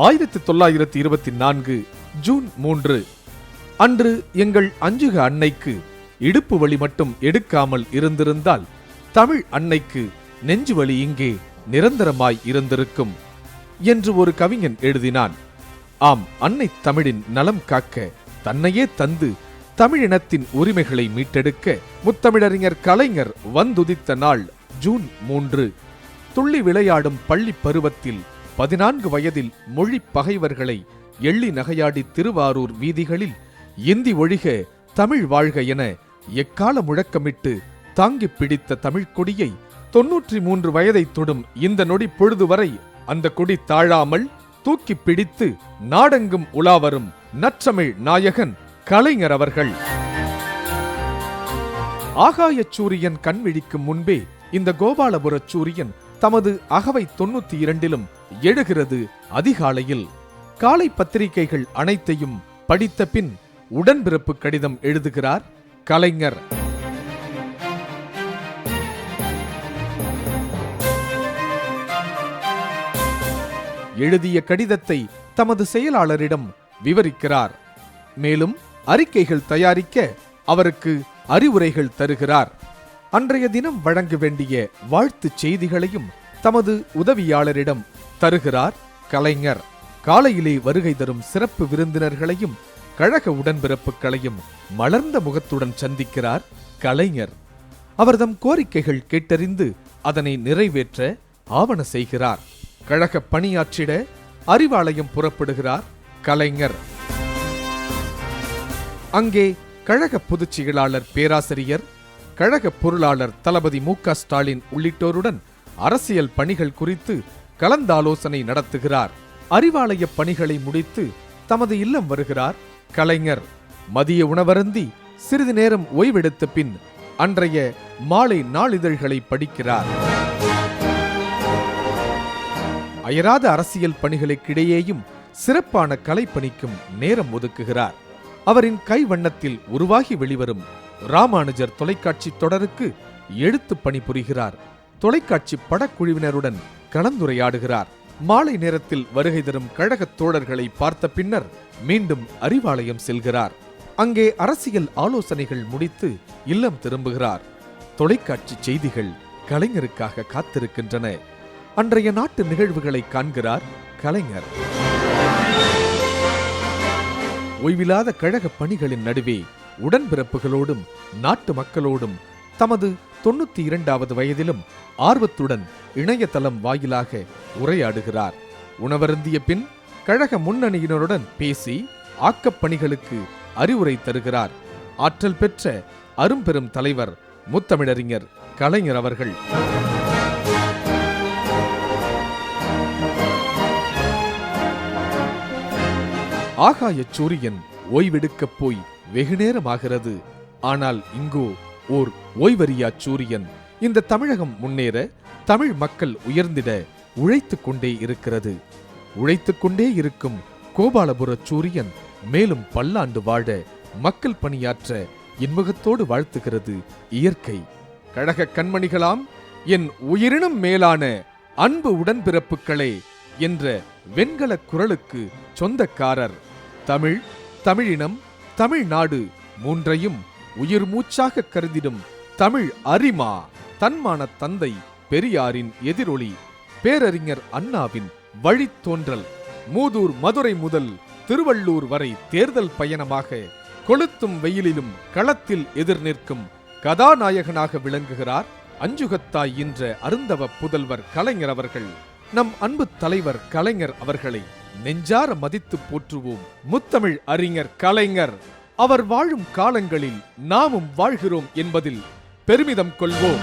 1924 June 3 அன்று எங்கள் அஞ்சுக அன்னைக்கு இடுப்பு வலி மட்டும் எடுக்காமல் இருந்திருந்தால் தமிழ் அன்னைக்கு நெஞ்சு வலி இங்கே நிரந்தரமாய் இருந்திருக்கும் என்று ஒரு கவிஞன் எழுதினான். ஆம், அன்னை தமிழின் நலம் காக்க தன்னையே தந்து தமிழினத்தின் உரிமைகளை மீட்டெடுக்க முத்தமிழறிஞர் கலைஞர் வந்துதித்த நாள் ஜூன் 3. துள்ளி விளையாடும் பள்ளி பருவத்தில் 14 வயதில் மொழி பகைவர்களை எள்ளி நகையாடி திருவாரூர் வீதிகளில் இந்தி ஒழிக தமிழ் வாழ்க என எக்கால முழக்கமிட்டு தாங்கிப் பிடித்த தமிழ்க் கொடியை 93 வயதை தொடும் இந்த நொடி பொழுது வரை அந்த கொடி தாழாமல் தூக்கி பிடித்து நாடெங்கும் உலாவரும் நற்றமிழ் நாயகன் கலைஞர் அவர்கள். ஆகாயச் சூரியன் கண்விழிக்கும் முன்பே இந்த கோபாலபுரச் சூரியன் தமது அகவை 92 எழுகிறது அதிகாலையில். காலை பத்திரிகைகள் அனைத்தையும் படித்த பின் உடன்பிறப்பு கடிதம் எழுதுகிறார் கலைஞர். எழுதிய கடிதத்தை தமது செயலாளரிடம் விவரிக்கிறார். மேலும் அறிக்கைகள் தயாரிக்க அவருக்கு அறிவுரைகள் தருகிறார். அன்றைய தினம் வழங்க வேண்டிய வாழ்த்துச் செய்திகளையும் தமது உதவியாளரிடம் தருகிறார் கலைஞர். காலையிலே வருகை தரும் சிறப்பு விருந்தினர்களையும் கழக உடன்பிறப்புகளையும் மலர்ந்த முகத்துடன் சந்திக்கிறார் கலைஞர். அவர்தம் கோரிக்கைகள் கேட்டறிந்து அதனை நிறைவேற்ற ஆவண செய்கிறார். கழக பணியாற்றிட அறிவாலயம் புறப்படுகிறார் கலைஞர். அங்கே கழக பொதுச் செயலாளர் பேராசிரியர், கழக பொருளாளர் தளபதி மு.க. ஸ்டாலின் உள்ளிட்டோருடன் அரசியல் பணிகள் குறித்து கலந்தாலோசனை நடத்துகிறார். அறிவாலய பணிகளை முடித்து தமது இல்லம் வருகிறார் கலைஞர். மதிய உணவருந்தி சிறிது நேரம் ஓய்வெடுத்த பின் அன்றைய மாலை நாளிதழ்களை படிக்கிறார். அயராத அரசியல் பணிகளுக்கிடையேயும் சிறப்பான கலைப்பணிக்கும் நேரம் ஒதுக்குகிறார். அவரின் கைவண்ணத்தில் உருவாகி வெளிவரும் ராமானுஜர் தொலைக்காட்சி தொடருக்கு எழுத்து பணி புரிகிறார். தொலைக்காட்சி படக்குழுவினருடன் கலந்துரையாடுகிறார். மாலை நேரத்தில் வருகை தரும் கழகத் தோழர்களை பார்த்த பின்னர் மீண்டும் அறிவாலயம் செல்கிறார். அங்கே அரசியல் ஆலோசனைகள் முடித்து இல்லம் திரும்புகிறார். தொலைக்காட்சி செய்திகள் கலைஞருக்காக காத்திருக்கின்றன. அன்றைய நாட்டு நிகழ்வுகளை காண்கிறார் கலைஞர். ஓய்வில்லாத கழக பணிகளின் நடுவே உடன்பிறப்புகளோடும் நாட்டு மக்களோடும் தமது 92வது வயதிலும் ஆர்வத்துடன் இணையதளம் வாயிலாக உரையாடுகிறார். உணவருந்திய பின் கழக முன்னணியினருடன் பேசி ஆக்கப்பணிகளுக்கு அறிவுரை தருகிறார். ஆற்றல் பெற்ற அரும்பெரும் தலைவர் முத்தமிழறிஞர் கலைஞர் அவர்கள். ஆகாயச் சூரியன் ஓய்வெடுக்கப் போய் வெகுநேரமாகிறது. ஆனால் இங்கோ ஓர் ஓய்வறியாச் சூரியன். இந்த தமிழகம் முன்னேற, தமிழ் மக்கள் உயர்ந்திட உழைத்துக் கொண்டே இருக்கிறது. உழைத்துக் கொண்டே இருக்கும் கோபாலபுரச் சூரியன் மேலும் பல்லாண்டு வாழ, மக்கள் பணியாற்ற இன்முகத்தோடு வாழ்த்துகிறது இயற்கை. கழக கண்மணிகளாம், என் உயிரினும் மேலான அன்பு உடன்பிறப்புகளே என்ற வெண்கல குரலுக்கு சொந்தக்காரர். தமிழ், தமிழினம், தமிழ்நாடு மூன்றையும் உயிர் மூச்சாக கருதிடும் தமிழ் அரிமா, தன்மான தந்தை பெரியாரின் எதிரொலி, பேரறிஞர் அண்ணாவின் வழித்தோன்றல், மூதூர் மதுரை முதல் திருவள்ளூர் வரை தேர்தல் பயணமாக கொளுத்தும் வெயிலிலும் களத்தில் எதிர் நிற்கும் கதாநாயகனாக விளங்குகிறார் அஞ்சுகத்தாய் என்ற அருந்தவ புதல்வர் கலைஞர் அவர்கள். நம் அன்பு தலைவர் கலைஞர் அவர்களை நெஞ்சார மதித்து போற்றுவோம். முத்தமிழ் அறிஞர் கலைஞர் அவர் வாழும் காலங்களில் நாமும் வாழ்கிறோம் என்பதில் பெருமிதம் கொள்வோம்.